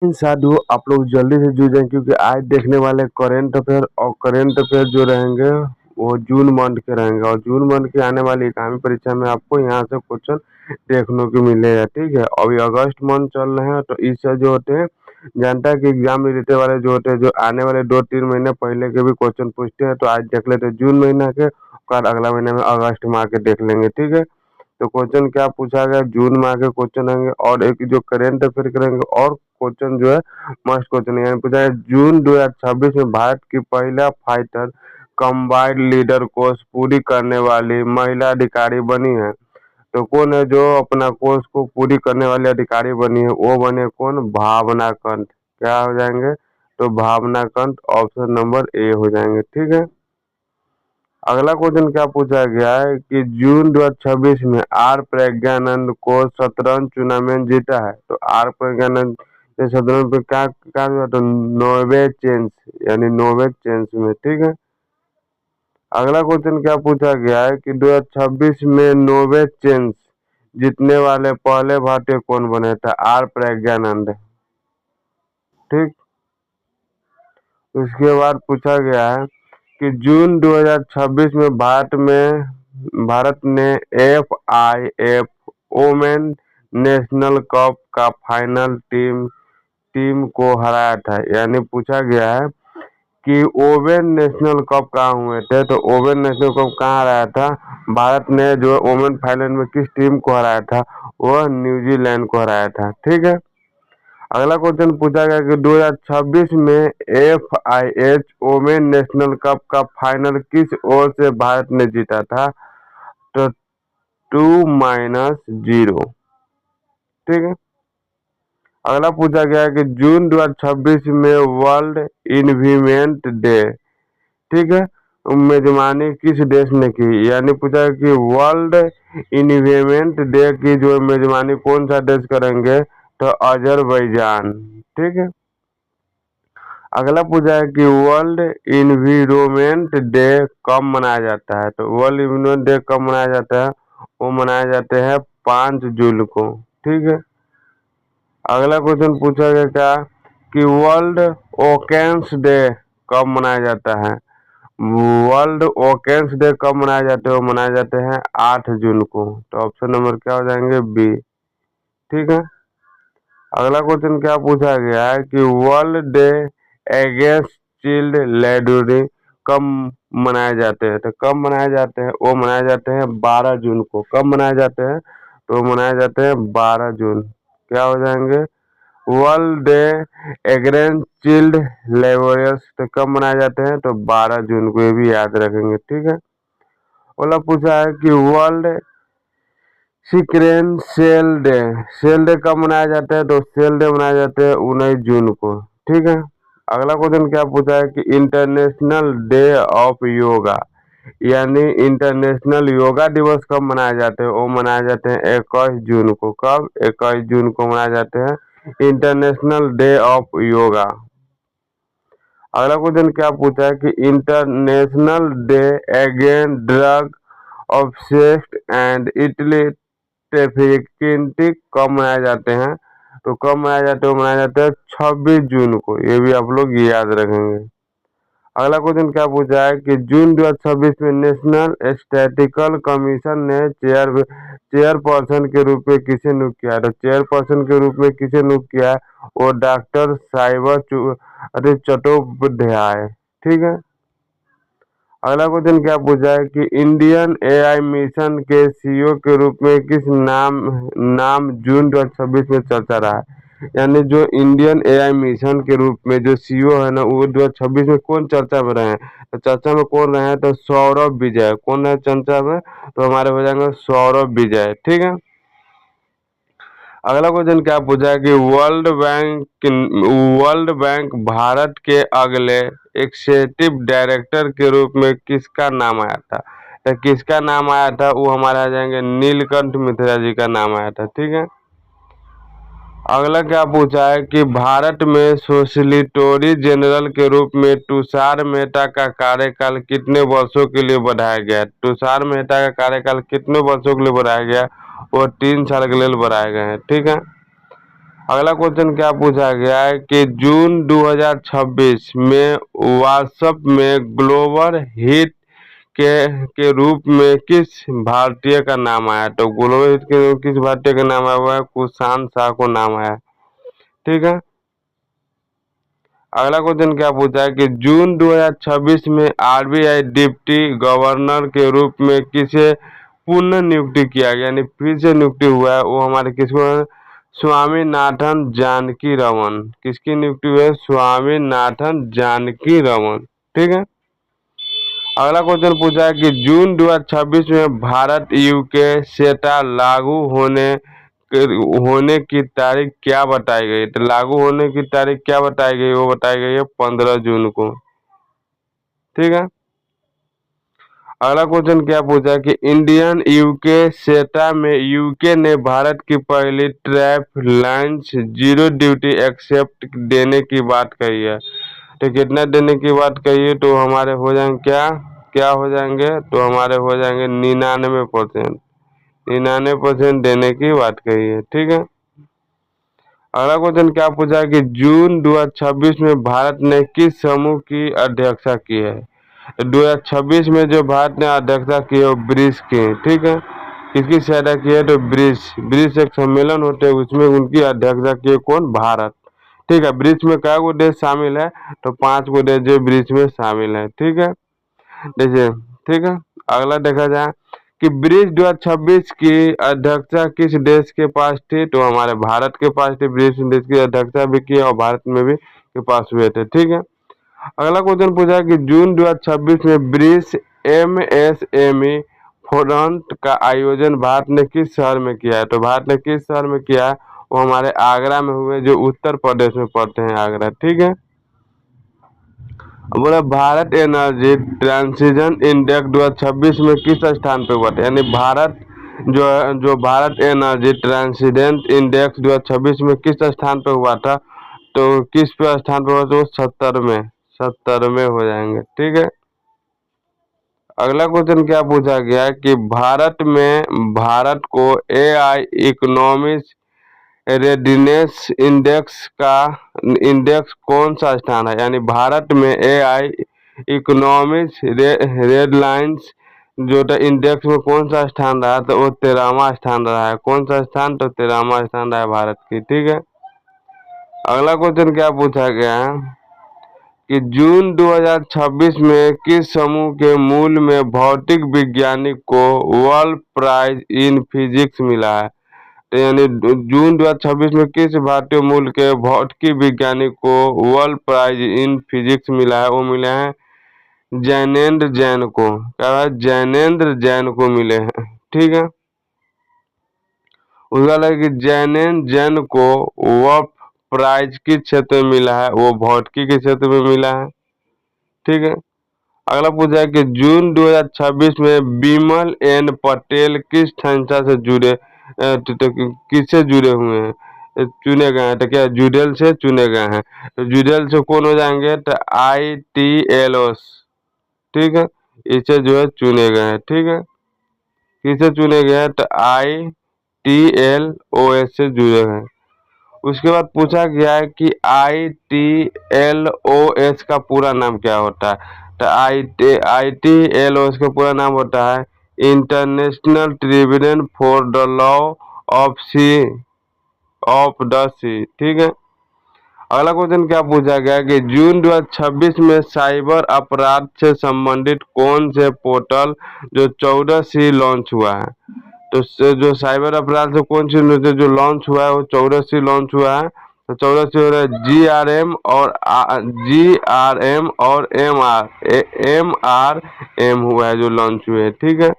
साधु आप लोग जल्दी से जुड़ जाएं क्योंकि आज देखने वाले करंट अफेयर और करंट अफेयर जो रहेंगे वो जून मंथ के रहेंगे और जून मंथ की आने वाली इकामी परीक्षा में आपको यहाँ से क्वेश्चन देखने को मिलेगा। ठीक है, अभी अगस्त मंथ चल रहे हैं तो इससे जो होते हैं जनता के एग्जाम रिलेटेड वाले जो होते हैं जो आने वाले 2-3 महीने पहले के भी क्वेश्चन पूछते हैं। तो आज देख लेते हैं जून महीना के, और अगला महीने में अगस्त में आके देख लेंगे। ठीक है, तो क्वेश्चन क्या पूछा गया, जून में आके क्वेश्चन आएंगे और एक जो करेंट अफेयर करेंगे और क्वेश्चन जो है मस्ट क्वेश्चन यानी पूछा है जून 2026 में भारत की पहला फाइटर कंबाइंड लीडर कोर्स पूरी करने वाली महिला अधिकारी बनी है। तो कौन है जो अपना कोर्स को पूरी करने वाली अधिकारी बनी है, वो बने कौन, भावना कंठ। क्या हो जाएंगे, तो भावना कंठ ऑप्शन नंबर ए हो जाएंगे। ठीक है, अगला क्वेश्चन क्या पूछा गया है कि जून 2026 में आर प्रज्ञानंद को शतरंज टूर्नामेंट जीता है। तो आर प्रज्ञानंद ने शतरंज पे क्या क्या हुआ, तो नोवे चेंस यानी नोवे चेंस में। ठीक है, अगला क्वेश्चन क्या पूछा गया है कि 2026 में नोवे चेंस जीतने वाले पहले भारतीय कौन बने, था आर प्रज्ञानंद। ठीक, उसके बाद पूछा गया है कि जून 2026 में भारत ने FIF वोमेन नेशनल कप का फाइनल टीम टीम को हराया था। यानी पूछा गया है कि ओवन नेशनल कप कहाँ हुए थे, तो ओवन नेशनल कप कहाँ हराया था, भारत ने जो वोमेन फाइनल में किस टीम को हराया था, वह न्यूजीलैंड को हराया था। ठीक है, अगला क्वेश्चन पूछा गया कि 2026 में FIH वोमेन नेशनल कप का फाइनल किस ओर से भारत ने जीता था, तो 2-0। ठीक है, अगला पूछा गया है कि जून 2026 में वर्ल्ड इन्वीमेंट डे, ठीक है, मेजबानी किस देश ने की। यानी पूछा है कि वर्ल्ड इन्वीमेंट डे की जो मेजबानी कौन सा देश करेंगे, तो अजरबैजान। ठीक है, अगला पूछा है कि वर्ल्ड इन्वायरमेंट डे कब मनाया जाता है। तो वर्ल्ड इन्वायरमेंट डे कब मनाया जाता है, वो मनाए जाते हैं 5 जून को। ठीक है, अगला क्वेश्चन पूछा गया क्या कि वर्ल्ड ओकेन्स डे कब मनाया जाता है। वर्ल्ड ओकेन्स डे कब मनाए जाते हैं, वो मनाए जाते हैं 8 जून को। तो ऑप्शन नंबर क्या हो जाएंगे, बी। ठीक है, अगला क्वेश्चन क्या पूछा गया है कि world day against child labouring कब मनाए जाते हैं। तो कब मनाए जाते हैं, वो मनाए जाते हैं 12 जून को। कब मनाए जाते हैं, तो मनाए जाते हैं 12 जून। क्या हो जाएंगे, world day against child labourers तो कब मनाए जाते हैं, तो 12 जून को, ये भी याद रखेंगे। ठीक है, अगला पूछा है कि वर्ल्ड सिक्रेन सेल डे कब मनाया जाता है, तो सेल डे मनाया जाता है 19 जून को। ठीक है, अगला क्वेश्चन क्या पूछा है कि इंटरनेशनल डे ऑफ योगा यानी इंटरनेशनल योगा दिवस कब मनाए जाते हैं, वो मनाए जाते हैं 21 जून को। कब, 21 जून को मनाए जाते हैं इंटरनेशनल डे ऑफ योगा। अगला क्वेश्चन क्या पूछा है कि international day against drug obsessed and Italy trafficking कब मनाए जाते हैं, तो कब मनाए जाते हैं, वो मनाए जाते हैं 26 जून को। ये भी आप लोग याद रखेंगे। अगला क्वेश्चन क्या पूछा है कि जून 2026 में नेशनल स्टैटिस्टिकल कमीशन ने चेयरपर्सन के रूप में किसे नियुक्त किया। तो चेयरपर्सन के रूप में किसे नियुक्त किया है, वो डॉक्टर साइबर चट्टोपाध्याय। ठीक है, अगला क्वेश्चन क्या पूछा है कि इंडियन AI मिशन के CEO के रूप में किस नाम जून 2026 में चर्चा रहा है। यानी जो इंडियन AI मिशन के रूप में जो CEO है ना, वो 2026 में कौन चर्चा में रहे हैं, तो चर्चा में कौन रहे हैं, तो सौरभ विजय। कौन है चर्चा में, तो हमारे हो जाएंगे सौरभ विजय। ठीक है, अगला क्वेश्चन क्या पूछा है कि वर्ल्ड बैंक भारत के अगले एग्जीक्यूटिव डायरेक्टर के रूप में किसका नाम आया था। तो किसका नाम आया था, वो हमारे आ जाएंगे नीलकंठ मिश्रा जी का नाम आया था। ठीक है, अगला क्या पूछा है कि भारत में सोलिसिटर जनरल के रूप में तुषार मेहता का कार्यकाल कितने वर्षों के लिए बढ़ाया गया। तुषार मेहता का कार्यकाल कितने वर्षों के लिए बढ़ाया गया, वो 3 साल के लिए बढ़ाए गए हैं। ठीक है, अगला क्वेश्चन क्या पूछा गया है कि जून 2026 में व्हाट्सएप में ग्लोबल हिट के रूप में किस भारतीय का नाम आया। तो ग्लोबल हिट के रूप में किस भारतीय का नाम आया हुआ है, कुशांत शाह को नाम आया। ठीक है। अगला क्वेश्चन क्या पूछा है कि जून 2026 में आरबीआई डिप्टी गवर्नर के रूप में किसे पुनः नियुक्ति किया गया, यानी फिर से नियुक्ति हुआ है, वो हमारे किसको, स्वामीनाथन जानकी रमन। किसकी नियुक्ति हुई है, स्वामीनाथन जानकी रमन। ठीक है। अगला क्वेश्चन पूछा है कि जून 2026 में भारत यूके सेटा लागू होने की तारीख क्या बताई गई। तो लागू होने की तारीख क्या बताई गई, वो बताई गई है 15 जून को। ठीक है। अगला क्वेश्चन क्या पूछा है कि इंडियन यूके सेटा में यूके ने भारत की पहली tariff lines zero duty access देने की बात कही है। तो कितना देने की बात कही है, तो हमारे हो जाएंगे क्या क्या हो जाएंगे, तो हमारे हो जाएंगे 99%। 99% देने की बात कही है। ठीक है। अगला क्वेश्चन क्या पूछा है कि जून 2026 में भारत ने किस समूह की अध्यक्षता की है। 2026 में जो भारत ने अध्यक्षता की है वो ब्रिक्स की। ठीक है। किसकी सहायता की है, तो ब्रिक्स। ब्रिक्स एक सम्मेलन होते हैं, उसमें उनकी अध्यक्षता की है कौन, भारत। ठीक है। ब्रिक्स में क्या गो देश शामिल है, तो 5 गो देश जो ब्रिक्स में शामिल है। ठीक है। देखिए, ठीक है। अगला देखा जाए कि ब्रिक्स 2026 की अध्यक्षता किस देश के पास थी, तो हमारे भारत के पास थी। ब्रिक्स देश की अध्यक्षता भी की और भारत में भी के पास हुए थे। ठीक है। अगला क्वेश्चन पूछा कि जून 2026 में ब्रिक्स एमएसएमई फोरम का आयोजन भारत ने किस शहर में किया है। तो भारत ने किस शहर में किया है, वो हमारे आगरा में हुए, जो उत्तर प्रदेश में पड़ते हैं, आगरा। ठीक है। बोला भारत एनर्जी ट्रांजिशन इंडेक्स 2026 में किस स्थान पे हुआ था, यानी भारत जो भारत एनर्जी ट्रांजिशन इंडेक्स 2026 में किस स्थान पे हुआ था, तो किस पे स्थान पे हुआ था, वो 70 में हो जाएंगे। ठीक है। अगला क्वेश्चन क्या पूछा गया है कि भारत को एआई इकोनॉमिक्स रेडिनेस इंडेक्स कौन सा स्थान है, यानी भारत में एआई इकोनॉमिक्स रेडलाइंस जो इंडेक्स में कौन सा स्थान रहा, तो वो 13वां स्थान रहा है। कौन सा स्थान, तो 13वां स्थान रहा है भारत की। ठीक है। अगला क्वेश्चन क्या पूछा गया है कि जून 2026 में किस समूह के मूल में भौतिक वैज्ञानिक को वर्ल्ड प्राइज इन फिजिक्स मिला है। तो यानी जून 2026 में किस भारतीय मूल के भौतिकी वैज्ञानिक को वर्ल्ड प्राइज इन फिजिक्स मिला है, वो मिले हैं जैनेंद्र जैन को। क्या है, जैनेंद्र जैन को मिले हैं। ठीक है। उसका लगे कि जैनेंद्र जैन को वह प्राइज किस क्षेत्र में मिला है, वो भौतिकी के क्षेत्र में मिला है। ठीक है। अगला पूछा है कि जून 2026 में बिमल एन पटेल किस संस्था से जुड़े तो किससे जुड़े हुए हैं, चुने गए हैं। तो क्या जुडेल से चुने गए हैं, तो जुडेल से कौन हो जाएंगे, तो ITLO। ठीक है। इससे जो है चुने गए हैं। ठीक है। किससे चुने गए हैं, तो ITLOS से जुड़े हैं। उसके बाद पूछा गया है कि ITLOS का पूरा नाम क्या होता है, तो ITLOS का पूरा नाम होता है international tribunal for the law of the sea. ठीक है। अगला क्वेश्चन क्या पूछा गया कि जून 2026 में साइबर अपराध से संबंधित कौन से पोर्टल जो 14C लॉन्च हुआ है। तो जो साइबर अपराध से कौन सी जो लॉन्च हुआ है, वो 14C लॉन्च हुआ है। तो 14C हो रहा है GRM और MRM हुआ है, जो लॉन्च हुए। ठीक है।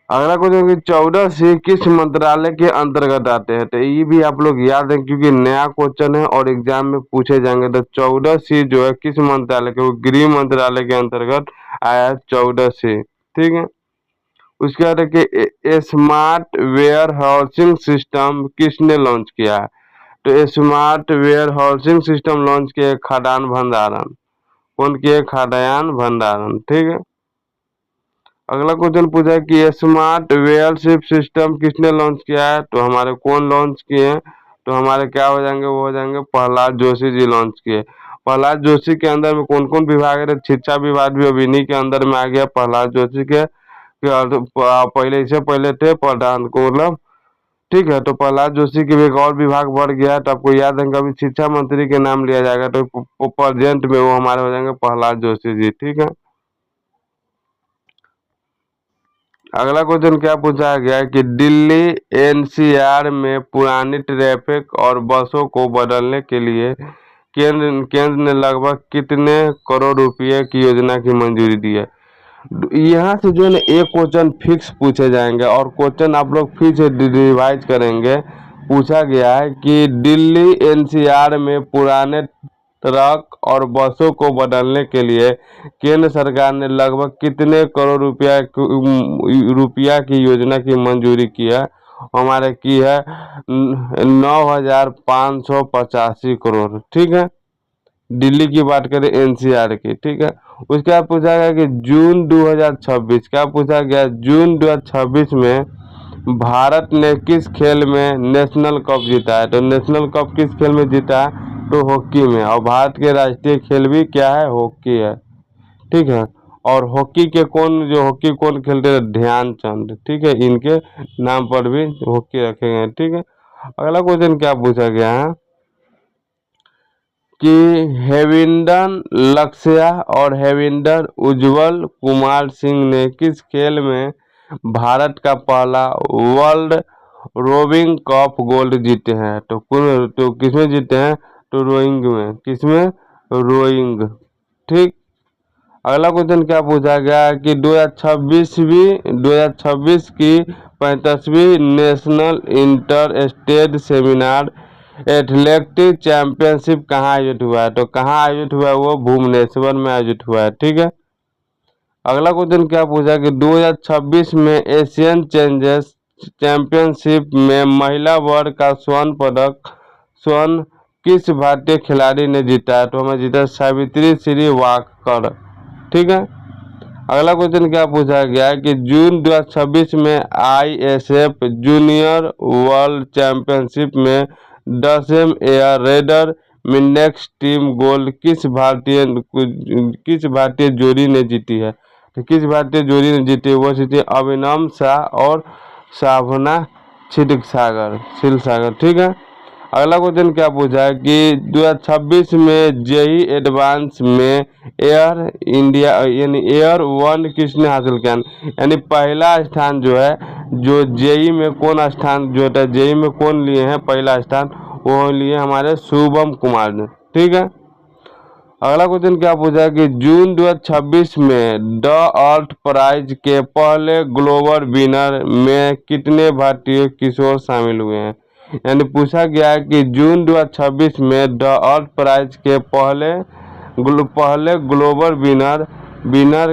अगला क्वेश्चन कि 14C किस मंत्रालय के अंतर्गत आते हैं, तो ये भी आप लोग याद है क्योंकि नया क्वेश्चन है और एग्जाम में पूछे जाएंगे। तो 14C जो है किस मंत्रालय के, वो गृह मंत्रालय के अंतर्गत आया है 14C। ठीक है। उसके बाद है कि स्मार्ट वेयर हाउसिंग सिस्टम किसने लॉन्च किया है, तो smart warehousing system launch किया खाद्यान्न भंडारण। कौन किए, खाद्यान्न भंडारण। ठीक है। अगला क्वेश्चन पूछा है कि स्मार्ट वेयरशिप सिस्टम किसने लॉन्च किया है, तो हमारे कौन लॉन्च किए हैं, तो हमारे क्या हो जाएंगे, वो हो जाएंगे प्रहलाद जोशी जी लॉन्च किए। प्रहलाद जोशी के अंदर में कौन कौन विभाग है, शिक्षा विभाग भी अब इन्हीं के अंदर में आ गया प्रहलाद जोशी के। पहले इससे पहले थे प्रधान को मतलब, ठीक है। तो प्रहलाद जोशी के भी एक और विभाग बढ़ गया है, तो आपको याद है कभी शिक्षा मंत्री के नाम लिया जाएगा, तो प्रेजेंट में वो हमारे हो जाएंगे प्रहलाद जोशी जी, ठीक है। अगला क्वेश्चन क्या पूछा गया है कि दिल्ली एनसीआर में पुरानी ट्रैफिक और बसों को बदलने के लिए केंद्र ने लगभग कितने करोड़ रुपए की योजना की मंजूरी दी है। यहाँ से जो है ना एक क्वेश्चन फिक्स पूछे जाएंगे और क्वेश्चन आप लोग फिर से रिवाइज करेंगे। पूछा गया है कि दिल्ली एनसीआर में पुराने ट्रक और बसों को बदलने के लिए केंद्र सरकार ने लगभग कितने करोड़ रुपया की योजना की मंजूरी की है। हमारे की है 9,585 करोड़, ठीक है। दिल्ली की बात करें एनसीआर की, ठीक है। उसके बाद पूछा गया कि जून 2026, क्या पूछा गया, जून 2026 में भारत ने किस खेल में नेशनल कप जीता है। तो नेशनल कप किस खेल में जीता है, तो हॉकी में। और भारत के राष्ट्रीय खेल भी क्या है, हॉकी है, ठीक है। और हॉकी के हॉकी कौन खेलते हैं, ध्यानचंद, ठीक है। इनके नाम पर भी हॉकी रखे गए, ठीक है। अगला क्वेश्चन क्या पूछा गया है कि हेविंदर लक्ष्या और हेविंदर उज्जवल कुमार सिंह ने किस खेल में भारत का पहला वर्ल्ड रोविंग कप गोल्ड जीते हैं। तो किसमें जीते हैं, तो रोइंग में, किसमें, रोइंग, ठीक। अगला क्वेश्चन क्या पूछा गया है कि 2026 की 35वीं national inter state seminar athletic championship कहाँ आयोजित हुआ है। तो कहाँ आयोजित हुआ है, वो भुवनेश्वर में आयोजित हुआ है, ठीक है। अगला क्वेश्चन क्या पूछा कि 2026 में एशियन चैंपियनशिप में महिला वर्ग का स्वर्ण किस भारतीय खिलाड़ी ने जीता है। तो हमें जीता सावित्री श्रीवास्तव, ठीक है। अगला क्वेश्चन क्या पूछा गया है कि जून 2026 में आईएसएफ जूनियर वर्ल्ड चैंपियनशिप में 10m air rider mixed team gold किस भारतीय जोड़ी ने जीती है। तो किस भारतीय जोड़ी ने जीती है, वो जीती अभिनव शाह और सावना क्षीरसागर, ठीक है। अगला क्वेश्चन क्या पूछा है कि 2026 में जेई एडवांस में एयर इंडिया यानी एयर वन किसने हासिल किया, यानी पहला स्थान जो है, जो जेई में कौन स्थान जो होता है, जेई में कौन लिए हैं पहला स्थान, वो लिए हमारे शुभम कुमार ने, ठीक है। अगला क्वेश्चन क्या पूछा है कि जून 2026 में द अर्थ प्राइज के पहले ग्लोबल विनर में कितने भारतीय किशोर शामिल हुए हैं। यानी पूछा गया है कि जून 2026 में द अर्थ प्राइज के पहले ग्लोबल विनर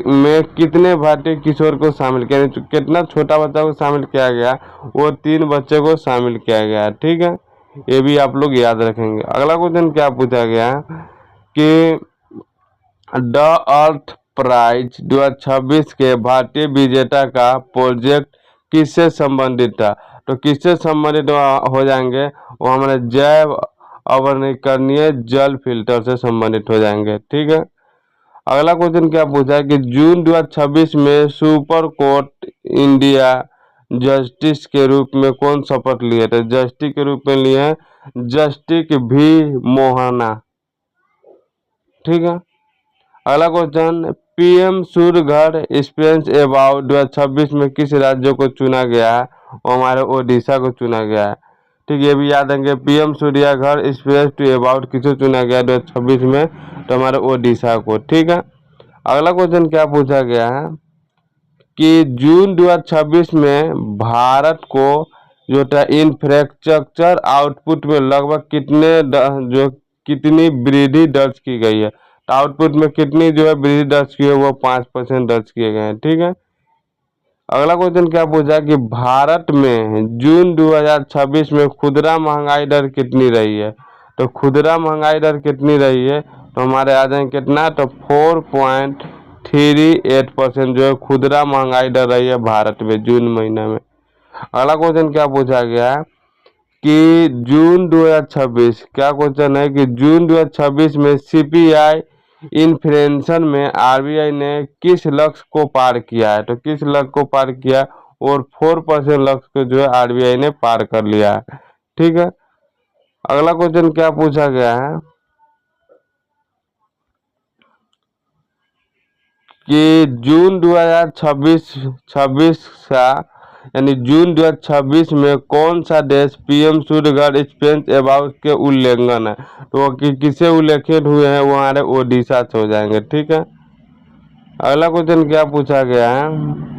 में कितने भारतीय किशोर को शामिल किया, कितना छोटा बच्चा को शामिल किया गया, वो 3 बच्चे को शामिल किया गया, ठीक है। ये भी आप लोग याद रखेंगे। अगला क्वेश्चन क्या पूछा गया है कि द अर्थ प्राइज 2026 के भारतीय विजेता का प्रोजेक्ट किससे संबंधित था। तो किससे संबंधित हो जाएंगे, वो हमारे जैव अवनीकरणीय जल फिल्टर से संबंधित हो जाएंगे, ठीक है। अगला क्वेश्चन क्या पूछा है कि जून 2026 में सुप्रीम कोर्ट इंडिया जस्टिस के रूप में कौन शपथ लिए थे। जस्टिस के रूप में लिए हैं जस्टिस भी मोहना, ठीक है। अगला क्वेश्चन पीएम सूर्य घर स्पेस अवार्ड 2026 में किस राज्य को चुना गया है, वो हमारे ओडिशा को चुना गया है, ठीक। ये भी याद रखेंगे पीएम सूर्य घर स्पेस टू अवार्ड किसे चुना गया 2026 में, तो हमारे ओडिशा को, ठीक है। अगला क्वेश्चन क्या पूछा गया है कि जून 2026 में भारत को जो था इंफ्रास्ट्रक्चर आउटपुट में लगभग कितनी वृद्धि दर्ज की गई है। तो आउटपुट में कितनी जो है वृद्धि दर्ज की है, वो 5% दर्ज किए गए हैं, ठीक है। अगला क्वेश्चन क्या पूछा कि भारत में जून 2026 में खुदरा महंगाई दर कितनी रही है। तो खुदरा महंगाई दर कितनी रही है, तो हमारे आ जाएंगे कितना, तो 4.38% जो है खुदरा महंगाई दर रही है भारत में जून महीना में। अगला क्वेश्चन क्या पूछा गया है कि जून 2026, क्या क्वेश्चन है कि जून 2026 में सीपीआई इन्फ्लेशन में आरबीआई ने किस लक्ष्य को पार किया है। तो किस लक्ष्य को पार किया, और 4% लक्ष्य को जो है आरबीआई ने पार कर लिया है। ठीक है, अगला क्वेश्चन क्या पूछा गया है कि जून 2026 का यानी जून 2026 में कौन सा देश पीएम सूर्यगढ़ स्पेंस एबाउट के उल्लंघन है। तो किसे उल्लेखित हुए हैं, वो हमारे ओडिशा से हो जाएंगे। ठीक है, अगला क्वेश्चन क्या पूछा गया है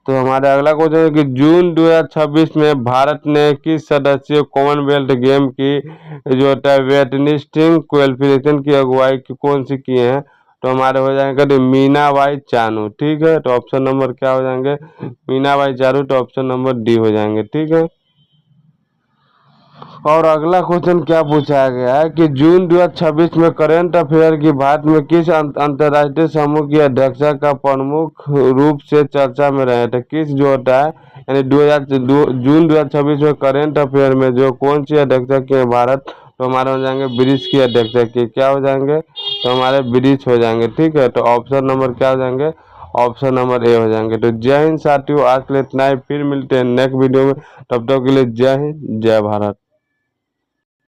तो हमारा अगला क्वेश्चन है कि जून 2026 में भारत ने किस सदस्य कॉमनवेल्थ गेम की जो होता है वेटलिफ्टिंग क्वालिफिकेशन की अगुवाई कौन सी की है। तो हमारे हो जाएंगे तो मीनाबाई चानू। ठीक है, तो ऑप्शन नंबर क्या हो जाएंगे, मीनाबाई चानू। तो ऑप्शन नंबर डी हो जाएंगे। ठीक है, और अगला क्वेश्चन क्या पूछा गया है कि जून 2026 में करंट अफेयर की भारत में किस अंतर्राष्ट्रीय समूह की अध्यक्षता का प्रमुख रूप से चर्चा में रहे थे। किस जो होता है यानी जून 2026 में करंट अफेयर में जो कौन सी अध्यक्षता की है भारत। तो हमारे हो जाएंगे ब्रिक्स की अध्यक्षता की। क्या हो जाएंगे, तो हमारे ब्रिक्स हो जाएंगे। ठीक है, तो ऑप्शन नंबर क्या हो जाएंगे, ऑप्शन नंबर ए हो जाएंगे। तो जय हिंद साथियों, आज के लिए इतना ही, फिर मिलते हैं नेक्स्ट वीडियो में। तब तक के लिए जय हिंद, जय भारत।